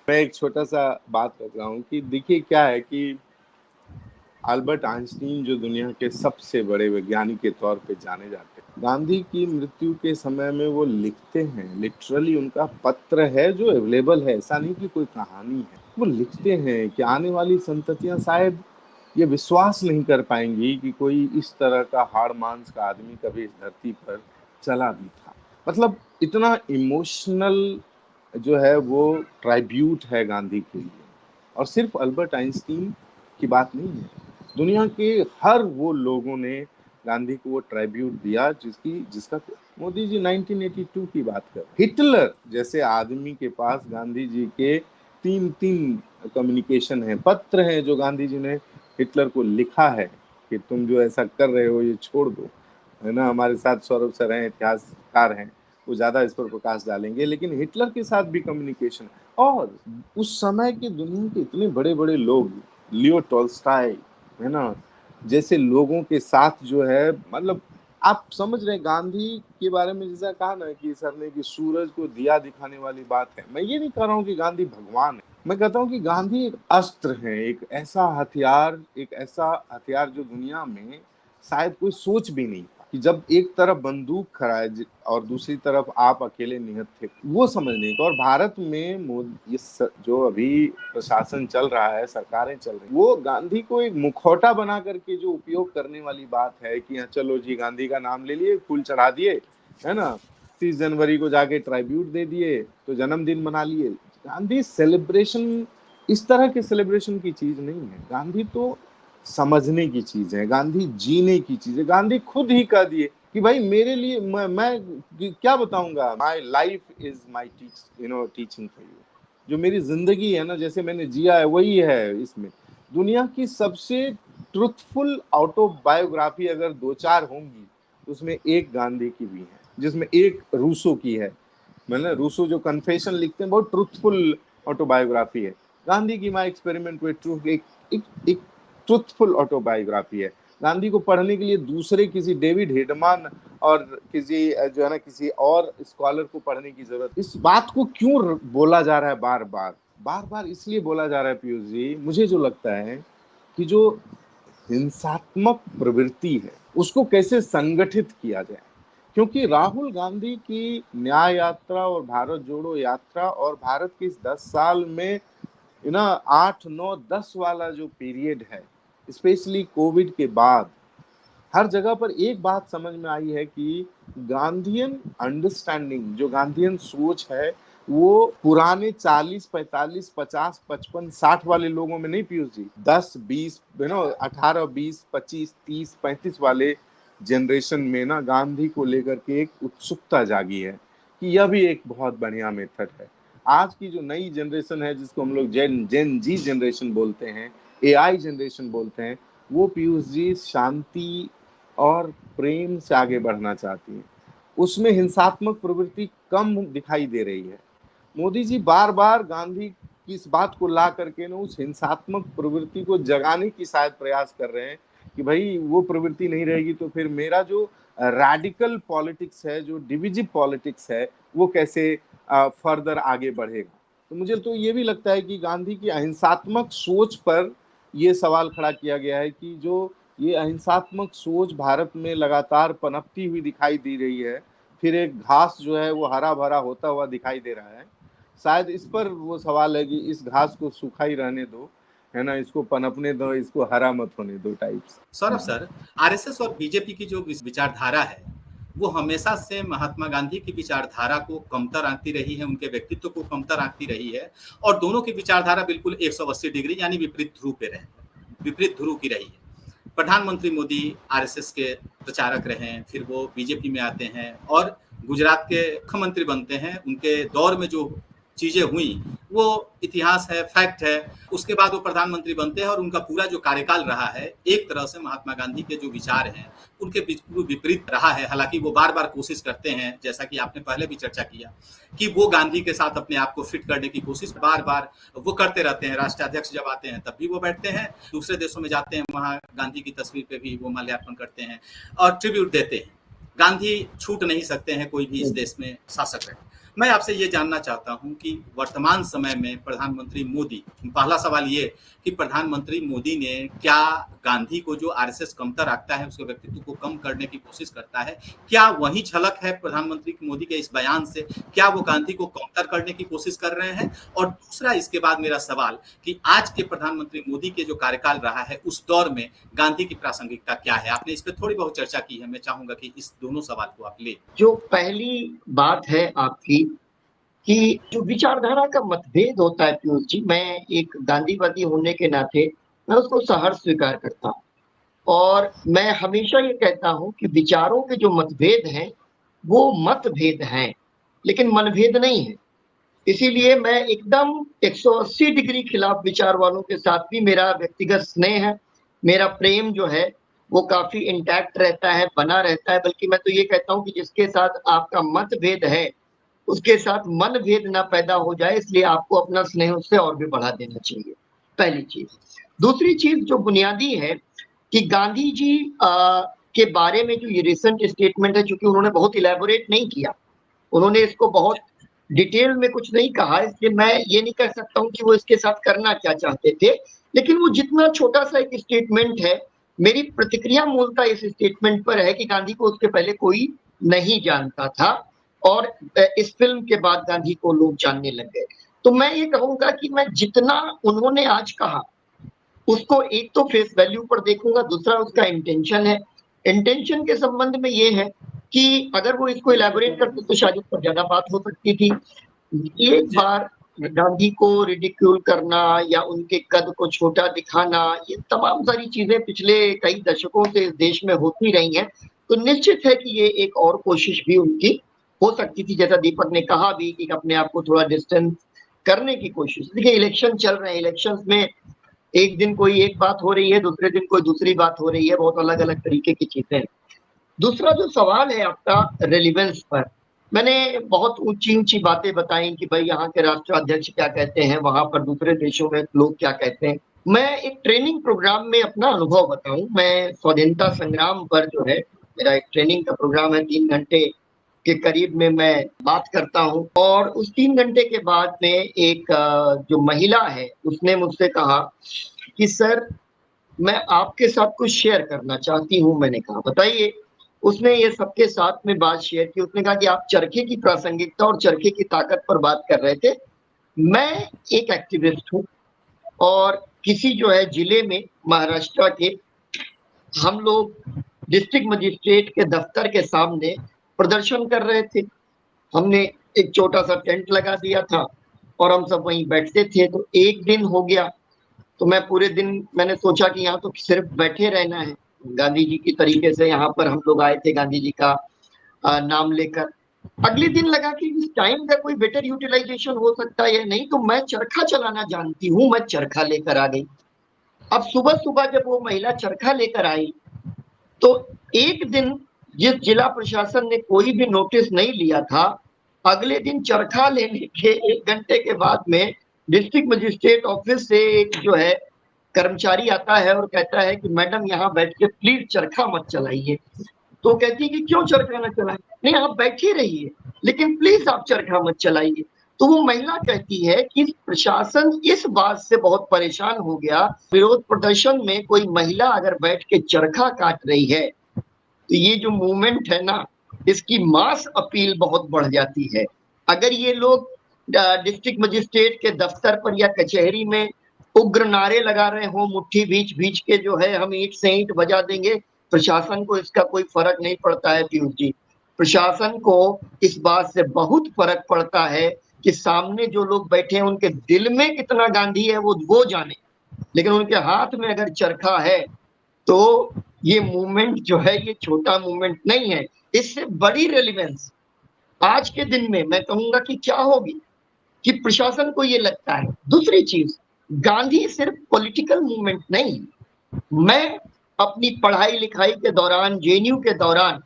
मैं एक छोटा सा बात कर रहा हूँ कि देखिए क्या है कि अल्बर्ट आइंस्टीन जो दुनिया के सबसे बड़े वैज्ञानिक के तौर पे जाने जाते हैं, गांधी की मृत्यु के समय में वो लिखते हैं, लिटरली उनका पत्र है जो अवेलेबल है, ऐसा नहीं कि कोई कहानी है। वो लिखते हैं कि आने वाली संततियां शायद ये विश्वास नहीं कर पाएंगी कि कोई इस तरह का हाड़ मांस का आदमी कभी इस धरती पर चला भी था। मतलब इतना इमोशनल जो है वो ट्राइब्यूट है गांधी के लिए। और सिर्फ अल्बर्ट आइंस्टीन की बात नहीं है, दुनिया के हर वो लोगों ने गांधी को वो ट्राइब्यूट दिया जिसका मोदी जी 1982 की बात कर। हिटलर जैसे आदमी के पास गांधी जी के तीन कम्युनिकेशन है, पत्र हैं जो गांधी जी ने हिटलर को लिखा है कि तुम जो ऐसा कर रहे हो ये छोड़ दो, है ना। हमारे साथ सौरभ सर हैं, इतिहासकार हैं, वो ज्यादा इस पर प्रकाश डालेंगे, लेकिन हिटलर के साथ भी कम्युनिकेशन। और उस समय के दुनिया के इतने बड़े बड़े लोग, लियो टॉल्स्टॉय, है ना, जैसे लोगों के साथ जो है, मतलब आप समझ रहे हैं गांधी के बारे में जैसा कहा ना कि सर ने कि सूरज को दिया दिखाने वाली बात है। मैं ये नहीं कह रहा हूँ कि गांधी भगवान है, मैं कहता हूँ कि गांधी एक अस्त्र है, एक ऐसा हथियार जो दुनिया में शायद कोई सोच भी नहीं कि जब एक तरफ बंदूक खड़ा है और दूसरी तरफ आप अकेले निहत थे, वो समझने का। और भारत में जो अभी प्रशासन चल रहा है, सरकारें चल रही, वो गांधी को एक मुखौटा बना करके जो उपयोग करने वाली बात है कि चलो जी गांधी का नाम ले लिए, फूल चढ़ा दिए, है ना, 30 जनवरी को जाके ट्राइब्यूट दे दिए तो जन्मदिन मना लिए। गांधी सेलिब्रेशन इस तरह के सेलिब्रेशन की चीज नहीं है। गांधी तो समझने की चीज है, गांधी जीने की चीज है। गांधी खुद ही कह दिए कि भाई मेरे लिए मैं क्या बताऊंगा, my life is my teaching for you. जो मेरी जिंदगी है ना, जैसे मैंने जिया है वही है इसमें। दुनिया की सबसे ट्रुथफुल ऑटोबायोग्राफी अगर 2-4 होंगी तो उसमें एक गांधी की भी है, जिसमें एक रूसो की है। मतलब रूसो जो कन्फेशन लिखते हैं बहुत ट्रुथफुल ऑटोबायोग्राफी है। गांधी की माई एक्सपेरिमेंट विद ट्रूथ एक ट्रुथफुल ऑटोबायोग्राफी है। गांधी को पढ़ने के लिए दूसरे किसी डेविड हिडमान और किसी जो है ना किसी और स्कॉलर को पढ़ने की जरूरत। इस बात को क्यों बोला जा रहा है बार बार इसलिए बोला जा रहा है पीयूष जी, मुझे जो लगता है कि जो हिंसात्मक प्रवृत्ति है उसको कैसे संगठित किया जाए। क्योंकि राहुल गांधी की न्याय यात्रा और भारत जोड़ो यात्रा और भारत के इस 10 साल में 8, 9, 10 वाला जो पीरियड है, स्पेशली कोविड के बाद, हर जगह पर एक बात समझ में आई है कि गांधीयन अंडरस्टैंडिंग, जो गांधीयन सोच है, वो पुराने 40, 45, 50, 55, 60 वाले लोगों में नहीं पीयूष जी, 10, 20, 18, 20, 25, 30, 35 वाले जनरेशन में ना गांधी को लेकर के एक उत्सुकता जागी है कि यह भी एक बहुत बढ़िया मेथड है। आज की जो नई जनरेशन है जिसको हम लोग जेन जी जनरेशन बोलते हैं, एआई जनरेशन बोलते हैं, वो पीयूष जी शांति और प्रेम से आगे बढ़ना चाहती है। उसमें हिंसात्मक प्रवृत्ति कम दिखाई दे रही है। मोदी जी बार बार गांधी की इस बात को ला करके ना उस हिंसात्मक प्रवृत्ति को जगाने की शायद प्रयास कर रहे हैं कि भाई वो प्रवृत्ति नहीं रहेगी तो फिर मेरा जो रैडिकल पॉलिटिक्स है, जो डिविजिव पॉलिटिक्स है, वो कैसे फर्दर आगे बढ़ेगा। तो मुझे तो ये भी लगता है कि गांधी की अहिंसात्मक सोच पर ये सवाल खड़ा किया गया है कि जो ये अहिंसात्मक सोच भारत में लगातार पनपती हुई दिखाई दे रही है, फिर एक घास जो है वो हरा भरा होता हुआ दिखाई दे रहा है। शायद इस पर वो सवाल है कि इस घास को सूखा ही रहने दो, है ना, इसको पनपने दो, इसको हरा मत होने दो टाइप्स। सौरभ सर, आरएसएस और बीजेपी की जो विचारधारा है वो हमेशा से महात्मा गांधी की विचारधारा को कमतर आंकती रही है, उनके व्यक्तित्व को कमतर आंकती रही है, और दोनों की विचारधारा बिल्कुल 180 डिग्री यानी विपरीत ध्रुव पे रहे, विपरीत ध्रुव की रही है। प्रधानमंत्री मोदी आरएसएस के प्रचारक रहे, फिर वो बीजेपी में आते हैं और गुजरात के मुख्यमंत्री बनते हैं। उनके दौर में जो चीजें हुई वो इतिहास है, फैक्ट है। उसके बाद वो प्रधानमंत्री बनते हैं और उनका पूरा जो कार्यकाल रहा है एक तरह से महात्मा गांधी के जो विचार हैं उनके विपरीत रहा है। हालांकि वो बार बार कोशिश करते हैं, जैसा कि आपने पहले भी चर्चा किया, कि वो गांधी के साथ अपने आप को फिट करने की कोशिश बार बार वो करते रहते हैं। राष्ट्राध्यक्ष जब आते हैं तब भी वो बैठते हैं, दूसरे देशों में जाते हैं वहाँ गांधी की तस्वीर पे भी वो माल्यार्पण करते हैं और ट्रिब्यूट देते हैं। गांधी छूट नहीं सकते हैं, कोई भी इस देश में शासक रहे। मैं आपसे ये जानना चाहता हूं कि वर्तमान समय में प्रधानमंत्री मोदी, पहला सवाल ये कि प्रधानमंत्री मोदी ने क्या गांधी को, जो आरएसएस कमतर आंकता है, उसके व्यक्तित्व को कम करने की कोशिश करता है, क्या वही झलक है प्रधानमंत्री मोदी के इस बयान से? क्या वो गांधी को कमतर करने की कोशिश कर रहे हैं? और दूसरा इसके बाद मेरा सवाल कि आज के प्रधानमंत्री मोदी के जो कार्यकाल रहा है उस दौर में गांधी की प्रासंगिकता क्या है? आपने इस पर थोड़ी बहुत चर्चा की है, मैं चाहूंगा कि इस दोनों सवाल को आप ले। जो पहली बात है आपकी कि जो विचारधारा का मतभेद होता है पीयूष जी, मैं एक गांधीवादी होने के नाते मैं उसको सहर्ष स्वीकार करता हूँ। और मैं हमेशा ये कहता हूं कि विचारों के जो मतभेद हैं वो मतभेद हैं, लेकिन मनभेद नहीं है। इसीलिए मैं एकदम 180 डिग्री खिलाफ विचार वालों के साथ भी मेरा व्यक्तिगत स्नेह है, मेरा प्रेम जो है वो काफी इंटैक्ट रहता है, बना रहता है। बल्कि मैं तो ये कहता हूँ कि जिसके साथ आपका मतभेद है उसके साथ मनभेद ना पैदा हो जाए, इसलिए आपको अपना स्नेह उससे और भी बढ़ा देना चाहिए, पहली चीज। दूसरी चीज जो बुनियादी है कि गांधी जी के बारे में जो ये रिसेंट स्टेटमेंट है, चूंकि उन्होंने बहुत इलेबोरेट नहीं किया, उन्होंने इसको बहुत डिटेल में कुछ नहीं कहा, इसलिए मैं ये नहीं कह सकता हूँ कि वो इसके साथ करना क्या चाहते थे। लेकिन वो जितना छोटा सा एक स्टेटमेंट है, मेरी प्रतिक्रिया मूलतः इस स्टेटमेंट पर है कि गांधी को उसके पहले कोई नहीं जानता था और इस फिल्म के बाद गांधी को लोग जानने लग गए। तो मैं ये कहूंगा कि मैं जितना उन्होंने आज कहा उसको एक तो फेस वैल्यू पर देखूंगा, दूसरा उसका इंटेंशन है। इंटेंशन के संबंध में ये है कि अगर वो इसको इलेबोरेट करते तो शायद उस पर ज्यादा बात हो सकती थी। एक बार गांधी को रिडिक्यूल करना या उनके कद को छोटा दिखाना, ये तमाम सारी चीजें पिछले कई दशकों से इस देश में होती रही हैं, तो निश्चित है कि ये एक और कोशिश भी उनकी हो सकती थी। जैसा दीपक ने कहा भी कि अपने आप को थोड़ा डिस्टेंस करने की कोशिश। देखिए इलेक्शन चल रहे हैं, इलेक्शंस में एक दिन कोई एक बात हो रही है, दूसरे दिन कोई दूसरी बात हो रही है, बहुत अलग अलग तरीके की चीजें हैं। दूसरा जो सवाल है आपका रेलिवेंस पर, मैंने बहुत ऊंची ऊंची बातें बताई कि भाई यहाँ के राष्ट्राध्यक्ष क्या कहते हैं, वहां पर दूसरे देशों में लोग क्या कहते हैं। मैं एक ट्रेनिंग प्रोग्राम में अपना अनुभव बताऊं। मैं स्वाधीनता संग्राम पर जो है मेरा एक ट्रेनिंग का प्रोग्राम है, 3 घंटे के करीब में मैं बात करता हूं। और उस 3 घंटे के बाद में एक जो महिला है उसने मुझसे कहा कि सर मैं आपके साथ कुछ शेयर करना चाहती हूँ। मैंने कहा बताइए। उसने ये सबके साथ में बात शेयर की। उसने कहा कि आप चरखे की प्रासंगिकता और चरखे की ताकत पर बात कर रहे थे। मैं एक एक्टिविस्ट हूँ और किसी जो है जिले में महाराष्ट्र के हम लोग डिस्ट्रिक्ट मजिस्ट्रेट के दफ्तर के सामने प्रदर्शन कर रहे थे। हमने एक छोटा सा टेंट लगा दिया था और हम सब वहीं बैठते थे। तो एक दिन हो गया तो मैं पूरे दिन मैंने सोचा कि यहाँ तो सिर्फ बैठे रहना है, गांधी जी की तरीके से यहाँ पर हम लोग आए थे गांधी जी का नाम लेकर। अगले दिन लगा कि इस टाइम का कोई बेटर यूटिलाइजेशन हो सकता है या नहीं, तो मैं चरखा चलाना जानती हूँ, मैं चरखा लेकर आ गई। अब सुबह सुबह जब वो महिला चरखा लेकर आई तो एक दिन जिस जिला प्रशासन ने कोई भी नोटिस नहीं लिया था, अगले दिन चरखा लेने के 1 घंटे के बाद में डिस्ट्रिक्ट मजिस्ट्रेट ऑफिस से एक जो है कर्मचारी आता है और कहता है कि मैडम यहाँ बैठ के प्लीज चरखा मत चलाइए। तो कहती है कि क्यों चरखा न चलाए? नहीं आप बैठे रहिए लेकिन प्लीज आप चरखा मत चलाइए। तो वो महिला कहती है कि प्रशासन इस बात से बहुत परेशान हो गया, विरोध प्रदर्शन में कोई महिला अगर बैठ के चरखा काट रही है तो ये जो मूवमेंट है ना, इसकी मास अपील बहुत बढ़ जाती है। अगर ये लोग डिस्ट्रिक्ट मजिस्ट्रेट के दफ्तर पर या कचहरी में उग्र नारे लगा रहे हो, मुट्ठी भींच भींच के जो है हम ईंट से ईंट बजा देंगे, प्रशासन को इसका कोई फर्क नहीं पड़ता है पीयूष जी। प्रशासन को इस बात से बहुत फर्क पड़ता है कि सामने जो लोग बैठे हैं उनके दिल में कितना गांधी है वो जाने, लेकिन उनके हाथ में अगर चरखा है तो ये मूवमेंट जो है ये छोटा मूवमेंट नहीं है। इससे बड़ी रेलिवेंस आज के दिन में मैं कहूंगा कि क्या होगी कि प्रशासन को ये लगता है। दूसरी चीज, गांधी सिर्फ पॉलिटिकल मूवमेंट नहीं। मैं अपनी पढ़ाई लिखाई के दौरान, जेएनयू के दौरान,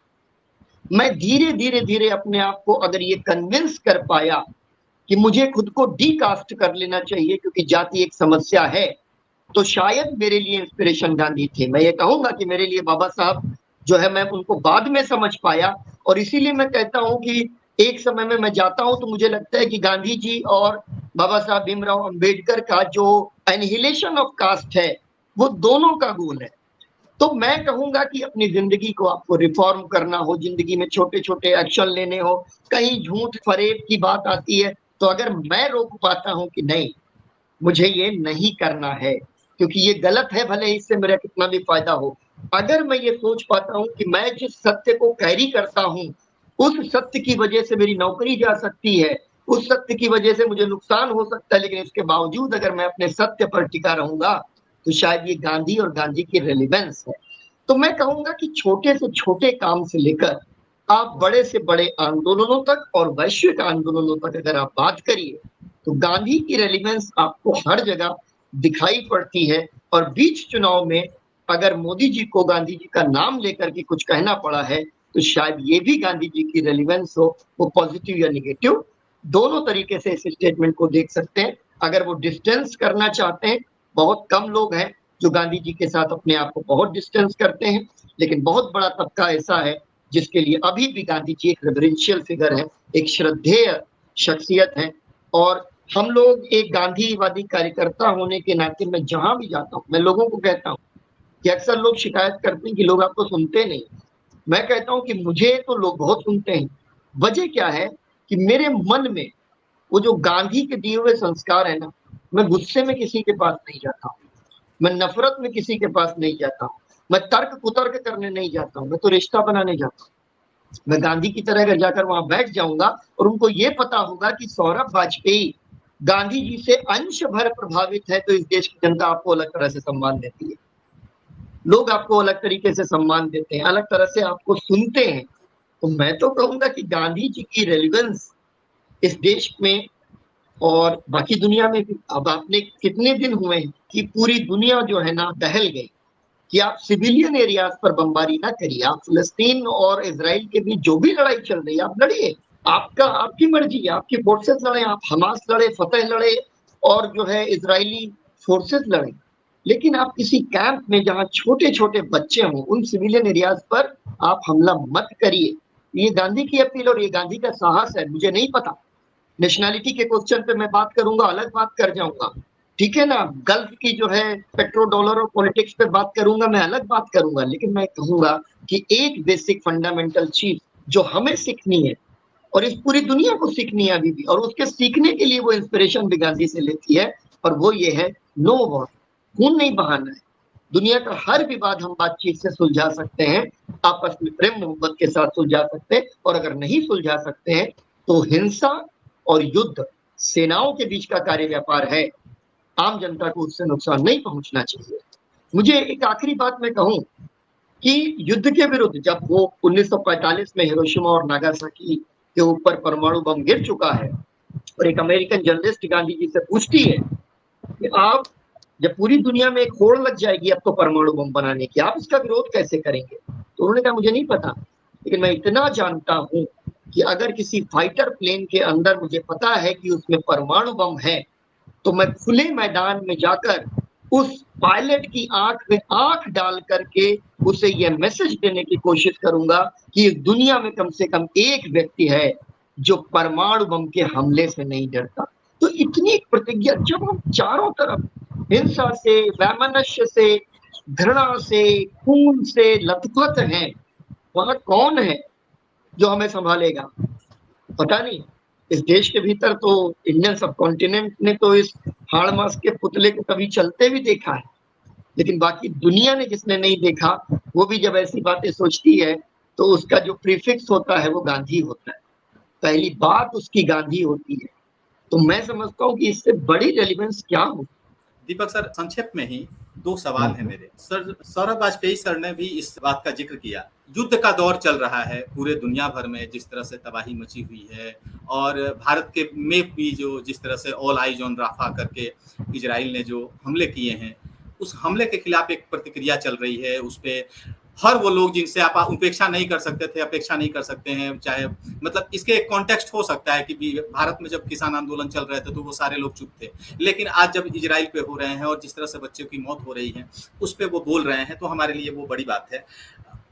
मैं धीरे धीरे धीरे अपने आप को अगर ये कन्विंस कर पाया कि मुझे खुद को डीकास्ट कर लेना चाहिए क्योंकि जाति एक समस्या है, तो शायद मेरे लिए इंस्पिरेशन गांधी थे। मैं ये कहूंगा कि मेरे लिए बाबा साहब जो है मैं उनको बाद में समझ पाया। और इसीलिए मैं कहता हूं कि एक समय में मैं जाता हूं तो मुझे लगता है कि गांधी जी और बाबा साहब भीमराव अंबेडकर का जो एनिहिलेशन ऑफ कास्ट है वो दोनों का गोल है। तो मैं कहूंगा कि अपनी जिंदगी को आपको रिफॉर्म करना हो, जिंदगी में छोटे छोटे एक्शन लेने हो, कहीं झूठ फरेब की बात आती है तो अगर मैं रोक पाता हूं कि नहीं मुझे ये नहीं करना है क्योंकि ये गलत है, भले इससे मेरा कितना भी फायदा हो, अगर मैं ये सोच पाता हूं कि मैं जिस सत्य को कैरी करता हूं उस सत्य की वजह से मेरी नौकरी जा सकती है, उस सत्य की वजह से मुझे नुकसान हो सकता है, लेकिन इसके बावजूद अगर मैं अपने सत्य पर टिका रहूंगा तो शायद ये गांधी और गांधी की रेलिवेंस है। तो मैं कहूंगा कि छोटे से छोटे काम से लेकर आप बड़े से बड़े आंदोलनों तक और वैश्विक आंदोलनों तक अगर आप बात करिए तो गांधी की रेलिवेंस आपको हर जगह दिखाई पड़ती है। और बीच चुनाव में अगर मोदी जी को गांधी जी का नाम लेकर के कुछ कहना पड़ा है तो शायद ये भी गांधी जी की रेलिवेंस हो, वो पॉजिटिव या निगेटिव, दोनों तरीके से इस स्टेटमेंट को देख सकते हैं। अगर वो डिस्टेंस करना चाहते हैं, बहुत कम लोग हैं जो गांधी जी के साथ अपने आप को बहुत डिस्टेंस करते हैं, लेकिन बहुत बड़ा तबका ऐसा है जिसके लिए अभी भी गांधी जी एक रेफरेंशियल फिगर है, एक श्रद्धेय शख्सियत है। और हम लोग एक गांधीवादी कार्यकर्ता होने के नाते मैं जहां भी जाता हूं, मैं लोगों को कहता हूं कि अक्सर लोग शिकायत करते हैं कि लोग आपको सुनते नहीं। मैं कहता हूं कि मुझे तो लोग बहुत सुनते हैं। वजह क्या है कि मेरे मन में वो जो गांधी के दिए हुए संस्कार है ना, मैं गुस्से में किसी के पास नहीं जाता हूँ, मैं नफरत में किसी के पास नहीं जाता हूँ, मैं तर्क कुतर्क करने नहीं जाता हूँ, मैं तो रिश्ता बनाने जाता हूँ। मैं गांधी की तरह अगर जाकर वहां बैठ जाऊंगा और उनको ये पता होगा कि सौरभ वाजपेयी गांधी जी से अंश भर प्रभावित है, तो इस देश की जनता आपको अलग तरह से सम्मान देती है, लोग आपको अलग तरीके से सम्मान देते हैं, अलग तरह से आपको सुनते हैं। तो मैं तो कहूंगा कि गांधी जी की रेलिवेंस इस देश में और बाकी दुनिया में भी, अब आपने कितने दिन हुए हैं कि पूरी दुनिया जो है ना दहल गई कि आप सिविलियन एरियाज पर बमबारी ना करिए, आप फिलिस्तीन और इजराइल के बीच जो भी लड़ाई चल रही है आप लड़िए, आपका आपकी मर्जी है, आपकी फोर्सेस लड़े, आप हमास लड़े, फतेह लड़े और जो है इजरायली फोर्सेस लड़े, लेकिन आप किसी कैंप में जहां छोटे छोटे बच्चे हों उन सिविलियन एरियाज पर आप हमला मत करिए। ये गांधी की अपील और ये गांधी का साहस है। मुझे नहीं पता, नेशनैलिटी के क्वेश्चन पे मैं बात करूंगा, अलग बात कर जाऊंगा, ठीक है ना, गल्फ की जो है पेट्रो डॉलर और पॉलिटिक्स पे बात करूंगा, मैं अलग बात करूंगा, लेकिन मैं कहूंगा कि एक बेसिक फंडामेंटल चीज जो हमें सीखनी है और इस पूरी दुनिया को सीखनी है अभी भी, और उसके सीखने के लिए वो इंस्पिरेशन भी गांधी से लेती है, और वो ये है नो वॉर, खून नहीं बहाना है। दुनिया का हर विवाद हम बातचीत से सुलझा सकते हैं, आपस में प्रेम मोहब्बत के साथ सुलझा सकते हैं, और अगर नहीं सुलझा सकते हैं तो हिंसा और युद्ध सेनाओं के बीच का कार्य व्यापार है, आम जनता को उससे नुकसान नहीं पहुंचना चाहिए। मुझे एक आखिरी बात मैं कहूं कि युद्ध के विरुद्ध जब वो 1945 में हिरोशिमा और नागासाकी के ऊपर परमाणु बम गिर चुका है और एक अमेरिकन जर्नलिस्ट गांधी जी से पूछती है कि आप, जब पूरी दुनिया में एक होड़ लग जाएगी अब तो परमाणु बम बनाने की, आप इसका विरोध कैसे करेंगे? तो उन्होंने कहा मुझे नहीं पता, लेकिन मैं इतना जानता हूं कि अगर किसी फाइटर प्लेन के अंदर मुझे पता है कि उसमें परमाणु बम है तो मैं खुले मैदान में जाकर उस पायलट की आंख में आंख डाल करके उसे यह मैसेज देने की कोशिश करूंगा कि दुनिया में कम से कम एक व्यक्ति है जो परमाणु बम के हमले से नहीं डरता। तो इतनी प्रतिज्ञा, जब हम चारों तरफ हिंसा से, वैमनस्य से, घृणा से, खून से लथपथ हैं, वहां कौन है जो हमें संभालेगा? पता नहीं। इस देश के भीतर तो इंडियन सब कॉन्टिनेंट ने तो इस हाड़ मास के पुतले को कभी चलते भी देखा है, लेकिन बाकी दुनिया ने जिसने नहीं देखा वो भी जब ऐसी बातें सोचती है तो उसका जो प्रीफिक्स होता है वो गांधी होता है, पहली बात उसकी गांधी होती है। तो मैं समझता हूँ कि इससे बड़ी रेलिवेंस क्या हो। दीपक सर, संक्षेप में ही दो सवाल है मेरे सर। सौरभ वाजपेयी सर ने भी इस बात का जिक्र किया, युद्ध का दौर चल रहा है पूरे दुनिया भर में, जिस तरह से तबाही मची हुई है, और भारत के में भी जो जिस तरह से ऑल आइज ऑन राफा करके इजराइल ने जो हमले किए हैं, उस हमले के खिलाफ एक प्रतिक्रिया चल रही है। उस पे हर वो लोग जिनसे आप उपेक्षा नहीं कर सकते थे, अपेक्षा नहीं कर सकते हैं, चाहे मतलब इसके एक कॉन्टेक्स्ट हो सकता है कि भारत में जब किसान आंदोलन चल रहे थे तो वो सारे लोग चुप थे, लेकिन आज जब इजराइल पे हो रहे हैं और जिस तरह से बच्चों की मौत हो रही है उस पे वो बोल रहे हैं, तो हमारे लिए वो बड़ी बात है।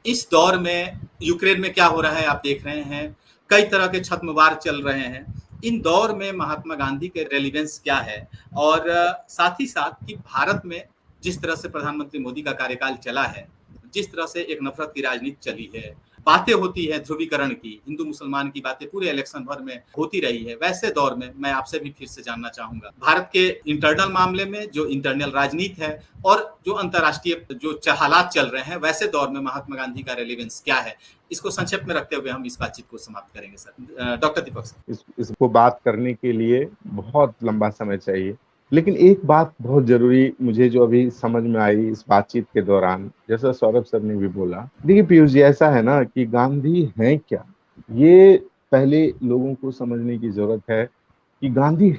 इस दौर में यूक्रेन में क्या हो रहा है आप देख रहे हैं, कई तरह के छद्मवार चल रहे हैं। इन दौर में महात्मा गांधी के रेलिवेंस क्या है, और साथ ही साथ कि भारत में जिस तरह से प्रधानमंत्री मोदी का कार्यकाल चला है, जिस तरह से एक नफरत की राजनीति चली है, बातें होती है ध्रुवीकरण की, हिंदू मुसलमान की बातें पूरे इलेक्शन भर में होती रही है, वैसे दौर में मैं आपसे भी फिर से जानना चाहूंगा, भारत के इंटरनल मामले में जो इंटरनल राजनीति है और जो अंतर्राष्ट्रीय जो हालात चल रहे हैं, वैसे दौर में महात्मा गांधी का रेलिवेंस क्या है, इसको संक्षेप में रखते हुए हम इस बातचीत को समाप्त करेंगे सर। डॉक्टर दीपक सर, इसको बात करने के लिए बहुत लंबा समय चाहिए, लेकिन एक बात बहुत जरूरी मुझे जो अभी समझ में आई इस बातचीत के दौरान, जैसा सौरभ सर ने भी बोला, देखिए पीयूष जी, ऐसा है ना कि गांधी है क्या, ये पहले लोगों को समझने की जरूरत है कि गांधी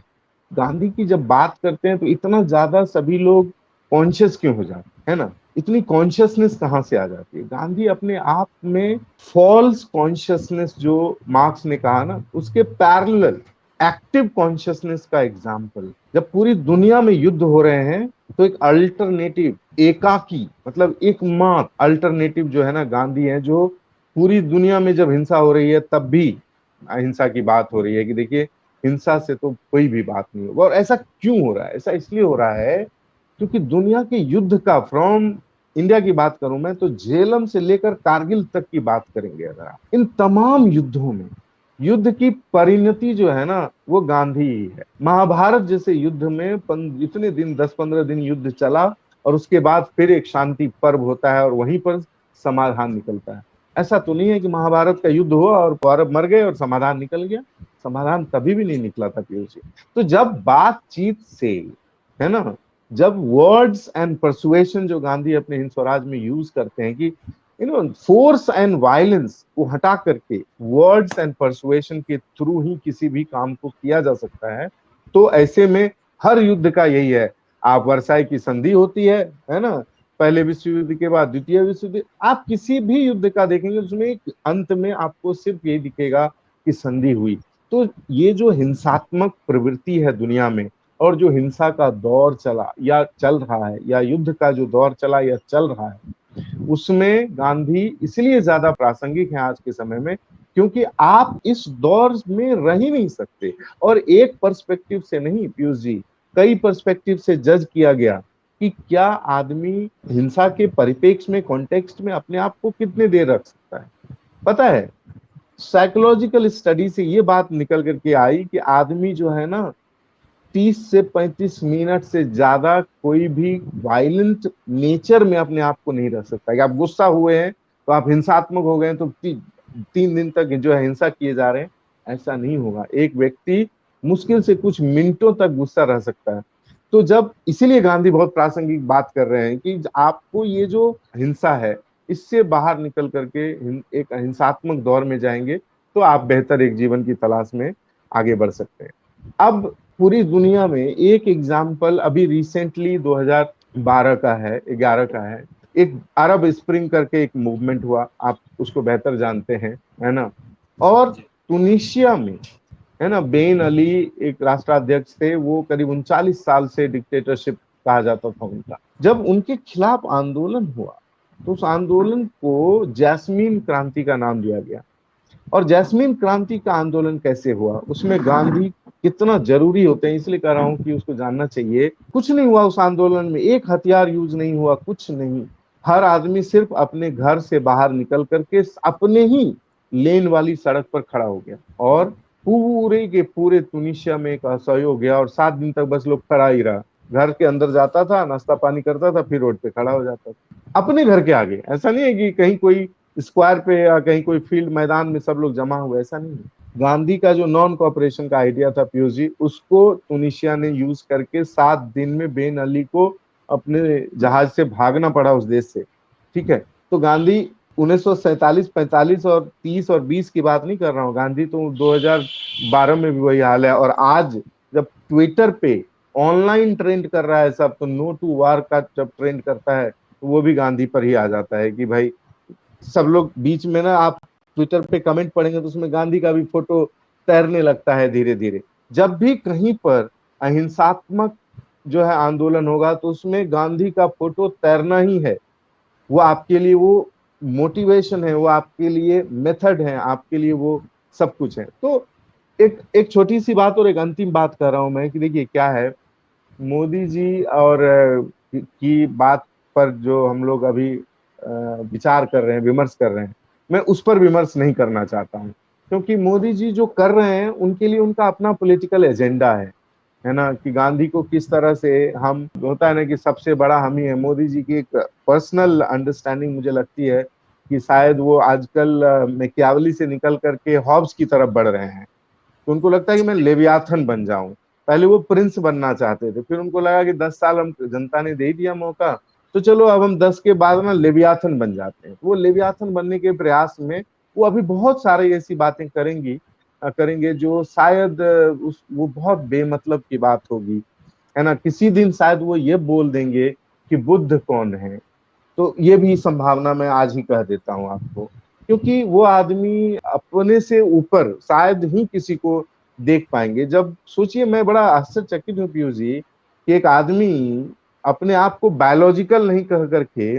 गांधी की जब बात करते हैं तो इतना ज्यादा सभी लोग कॉन्शियस क्यों हो जाते हैं ना, इतनी कॉन्शियसनेस कहाँ से आ जाती है। गांधी अपने आप में फॉल्स कॉन्शियसनेस जो मार्क्स ने कहा ना, उसके पैरेलल एक्टिव कॉन्शियसनेस का एग्जाम्पल। जब पूरी दुनिया में युद्ध हो रहे हैं तो एक अल्टरनेटिव, एकाकी मतलब एकमात्र अल्टरनेटिव जो है ना, गांधी है, जो पूरी दुनिया में जब हिंसा हो रही है तब भी अहिंसा की बात हो रही है कि देखिए हिंसा से तो कोई भी बात नहीं होगा। और ऐसा क्यों हो रहा है? ऐसा इसलिए हो रहा है क्योंकि दुनिया के युद्ध का, फ्रॉम इंडिया की बात करूं मैं तो झेलम से लेकर कारगिल तक की बात करेंगे अगर आप, इन तमाम युद्धों में युद्ध की परिणति जो है ना वो गांधी ही है। महाभारत जैसे युद्ध में इतने दिन, 10-15 दिन युद्ध चला और उसके बाद फिर एक शांति पर्व होता है और वहीं पर समाधान निकलता है। ऐसा तो नहीं है कि महाभारत का युद्ध हुआ और कौरव मर गए और समाधान निकल गया। समाधान कभी भी नहीं निकला था पीयूष जी। तो जब बातचीत से, है ना, जब वर्ड्स एंड परसुएशन जो गांधी अपने हिंद स्वराज में यूज करते हैं कि फोर्स एंड वायलेंस को हटा करके वर्ड्स एंड परसुएशन के थ्रू ही किसी भी काम को किया जा सकता है, तो ऐसे में हर युद्ध का यही है। आप वर्साई की संधि होती है ना, पहले विश्व युद्ध के बाद द्वितीय विश्व युद्ध, आप किसी भी युद्ध का देखेंगे उसमें एक अंत में आपको सिर्फ यही दिखेगा कि संधि हुई। तो ये जो हिंसात्मक प्रवृत्ति है दुनिया में, और जो हिंसा का दौर चला या चल रहा है, या युद्ध का जो दौर चला या चल रहा है, उसमें गांधी इसलिए ज्यादा प्रासंगिक है आज के समय में क्योंकि आप इस दौर में रह ही नहीं सकते। और एक पर्सपेक्टिव से नहीं पीयूष जी, कई पर्सपेक्टिव से जज किया गया कि क्या आदमी हिंसा के परिप्रेक्ष्य में, कॉन्टेक्स्ट में अपने आप को कितने देर रख सकता है। पता है, साइकोलॉजिकल स्टडी से ये बात निकल करके आई कि आदमी जो है ना 30 से 35 मिनट से ज्यादा कोई भी वायलेंट नेचर में अपने आप को नहीं रख सकता। कि आप गुस्सा हुए हैं तो आप हिंसात्मक हो गए तो 3 दिन तक जो है हिंसा किए जा रहे हैं, ऐसा नहीं होगा। एक व्यक्ति मुश्किल से कुछ मिनटों तक गुस्सा रह सकता है। तो जब, इसीलिए गांधी बहुत प्रासंगिक बात कर रहे हैं कि आपको ये जो हिंसा है इससे बाहर निकल करके एक हिंसात्मक दौर में जाएंगे तो आप बेहतर एक जीवन की तलाश में आगे बढ़ सकते हैं। अब पूरी दुनिया में एक एग्जाम्पल अभी रिसेंटली 2012 का है, 11 का है, एक अरब स्प्रिंग करके एक मूवमेंट हुआ, आप उसको बेहतर जानते हैं, है ना। और तुनिशिया में, है ना, बेन अली एक राष्ट्राध्यक्ष थे, वो करीब 39 साल से डिक्टेटरशिप कहा जाता था उनका। जब उनके खिलाफ आंदोलन हुआ तो उस आंदोलन को जैस्मीन क्रांति का नाम दिया गया। और जैस्मीन क्रांति का आंदोलन कैसे हुआ, उसमें गांधी कितना जरूरी होते हैं, इसलिए कह रहा हूं कि उसको जानना चाहिए। कुछ नहीं हुआ उस आंदोलन में, एक हथियार यूज नहीं हुआ, कुछ नहीं। हर आदमी सिर्फ अपने घर से बाहर निकल करके अपने ही लेन वाली सड़क पर खड़ा हो गया और पूरे के पूरे तुनिशिया में एक असहयोग गया और 7 दिन तक बस लोग खड़ा ही रहा। घर के अंदर जाता था, नाश्ता पानी करता था, फिर रोड पे खड़ा हो जाता था अपने घर के आगे। ऐसा नहीं है कि कहीं कोई स्क्वायर पे या कहीं कोई फील्ड मैदान में सब लोग जमा हुए, ऐसा नहीं है। गांधी का जो नॉन कोऑपरेशन का आइडिया था पीयूष जी, उसको तुनिशिया ने यूज करके 7 दिन में बेन अली को अपने जहाज से भागना पड़ा उस देश से। ठीक है, तो गांधी 1947, 45 और 30 और 20 की बात नहीं कर रहा हूँ, गांधी तो 2012 में भी वही हाल है। और आज जब ट्विटर पे ऑनलाइन ट्रेंड कर रहा है सब, तो नो टू वार का जब ट्रेंड करता है तो वो भी गांधी पर ही आ जाता है कि भाई सब लोग बीच में ना, आप ट्विटर पे कमेंट पढ़ेंगे तो उसमें गांधी का भी फोटो तैरने लगता है धीरे धीरे। जब भी कहीं पर अहिंसात्मक जो है आंदोलन होगा तो उसमें गांधी का फोटो तैरना ही है। वो आपके लिए वो मोटिवेशन है, वो आपके लिए मेथड है, आपके लिए वो सब कुछ है। तो एक छोटी सी बात और एक अंतिम बात कर रहा हूं मैं कि देखिए क्या है, मोदी जी और की बात पर जो हम लोग अभी विचार कर रहे हैं, विमर्श कर रहे हैं, मैं उस पर विमर्श नहीं करना चाहता हूं क्योंकि मोदी जी जो कर रहे हैं उनके लिए उनका अपना पॉलिटिकल एजेंडा है ना। कि गांधी को किस तरह से हम, होता है ना कि सबसे बड़ा हम ही है। मोदी जी की एक पर्सनल अंडरस्टैंडिंग मुझे लगती है कि शायद वो आजकल मैकियावली से निकल करके हॉब्स की तरफ बढ़ रहे हैं। तो उनको लगता है कि मैं लेवियाथन बन जाऊं, पहले वो प्रिंस बनना चाहते थे, फिर उनको लगा कि 10 साल हम जनता ने दे ही दिया मौका, तो चलो अब हम 10 के बाद ना लेवियाथन बन जाते हैं। वो लेवियाथन बनने के प्रयास में वो अभी बहुत सारी ऐसी बातें करेंगे जो शायद वो बहुत बेमतलब की बात होगी, है ना। किसी दिन शायद वो ये बोल देंगे कि बुद्ध कौन है। तो ये भी संभावना मैं आज ही कह देता हूँ आपको, क्योंकि वो आदमी अपने से ऊपर शायद ही किसी को देख पाएंगे। जब सोचिए, मैं बड़ा आश्चर्यचकित हूँ पीयूष जी कि एक आदमी अपने आप को बायोलॉजिकल नहीं कह करके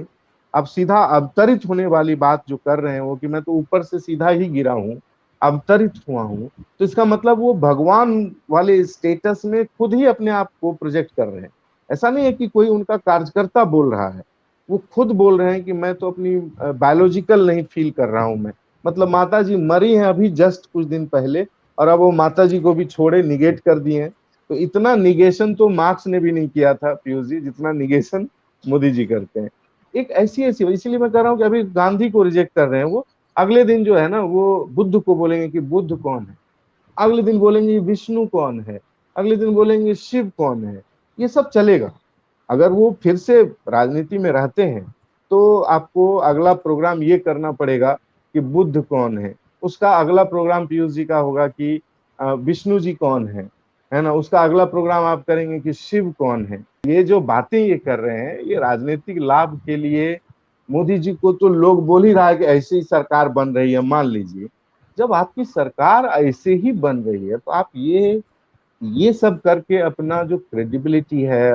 अब सीधा अवतरित होने वाली बात जो कर रहे हैं वो कि मैं तो ऊपर से सीधा ही गिरा हूँ, अवतरित हुआ हूँ। तो इसका मतलब वो भगवान वाले स्टेटस में खुद ही अपने आप को प्रोजेक्ट कर रहे हैं। ऐसा नहीं है कि कोई उनका कार्यकर्ता बोल रहा है, वो खुद बोल रहे हैं कि मैं तो अपनी बायोलॉजिकल नहीं फील कर रहा हूं मैं। मतलब माता जी मरी हैं अभी जस्ट कुछ दिन पहले, और अब वो माता जी को भी छोड़े, निगेट कर दिए हैं। तो इतना निगेशन तो मार्क्स ने भी नहीं किया था पीयूष जी, जितना निगेशन मोदी जी करते हैं। एक ऐसी इसलिए मैं कह रहा हूँ कि अभी गांधी को रिजेक्ट कर रहे हैं वो, अगले दिन जो है ना वो बुद्ध को बोलेंगे कि बुद्ध कौन है, अगले दिन बोलेंगे विष्णु कौन है, अगले दिन बोलेंगे शिव कौन है। ये सब चलेगा। अगर वो फिर से राजनीति में रहते हैं तो आपको अगला प्रोग्राम ये करना पड़ेगा कि बुद्ध कौन है, उसका अगला प्रोग्राम पीयूष जी का होगा कि विष्णु जी कौन है ना। उसका अगला प्रोग्राम आप करेंगे कि शिव कौन है। ये जो बातें ये कर रहे हैं ये राजनीतिक लाभ के लिए। मोदी जी को तो लोग बोल ही रहा है कि ऐसी ही सरकार बन रही है। मान लीजिए जब आपकी सरकार ऐसे ही बन रही है तो आप ये सब करके अपना जो क्रेडिबिलिटी है,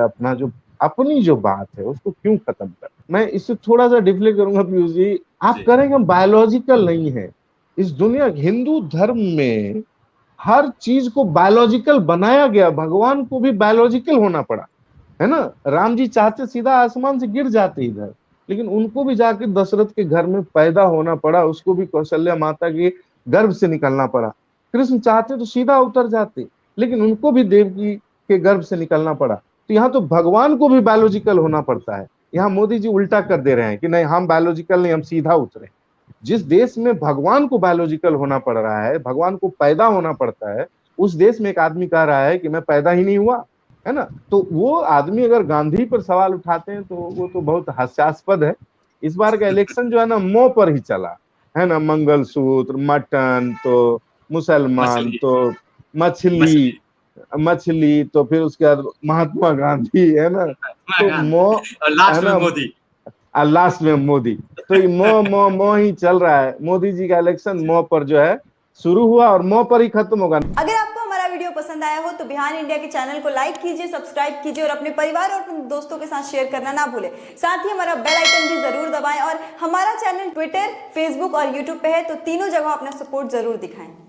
अपनी जो बात है उसको क्यों खत्म कर। मैं इससे थोड़ा सा डिफ्लेक्ट करूंगा पीयूष जी, आप करेंगे बायोलॉजिकल नहीं है। इस दुनिया हिंदू धर्म में हर चीज को बायोलॉजिकल बनाया गया, भगवान को भी बायोलॉजिकल होना पड़ा, है ना। राम जी चाहते सीधा आसमान से गिर जाते इधर, लेकिन उनको भी जाके दशरथ के घर में पैदा होना पड़ा, उसको भी कौशल्या माता के गर्भ से निकलना पड़ा। कृष्ण चाहते तो सीधा उतर जाते, लेकिन उनको भी देवकी के गर्भ से निकलना पड़ा। तो यहाँ तो भगवान को भी बायोलॉजिकल होना पड़ता है। यहाँ मोदी जी उल्टा कर दे रहे हैं कि नहीं हम बायोलॉजिकल नहीं, हम सीधा उतरे। जिस देश में भगवान को बायोलॉजिकल होना पड़ रहा है, भगवान को पैदा होना पड़ता है, उस देश में एक आदमी कह रहा है कि मैं पैदा ही नहीं हुआ, है ना। तो वो आदमी अगर गांधी पर सवाल उठाते हैं तो वो तो बहुत हास्यास्पद है। इस बार का इलेक्शन जो है ना मोह पर ही चला है ना, मंगलसूत्र, मटन, तो मुसलमान, तो मछली, तो फिर उसके बाद महात्मा गांधी, है ना। तो मोह, है ना, और लास्ट में मोदी। तो ये मोह ही चल रहा है। मोदी जी का इलेक्शन मोह पर जो है शुरू हुआ और मोह पर ही खत्म होगा। अगर आपको हमारा वीडियो पसंद आया हो तो बिहान इंडिया के चैनल को लाइक कीजिए, सब्सक्राइब कीजिए और अपने परिवार और अपने दोस्तों के साथ शेयर करना ना भूलें। साथ ही हमारा बेल आइकन भी जरूर दबाएं और हमारा चैनल ट्विटर, फेसबुक और यूट्यूब पे है, तो तीनों जगह अपना सपोर्ट जरूर दिखाएं।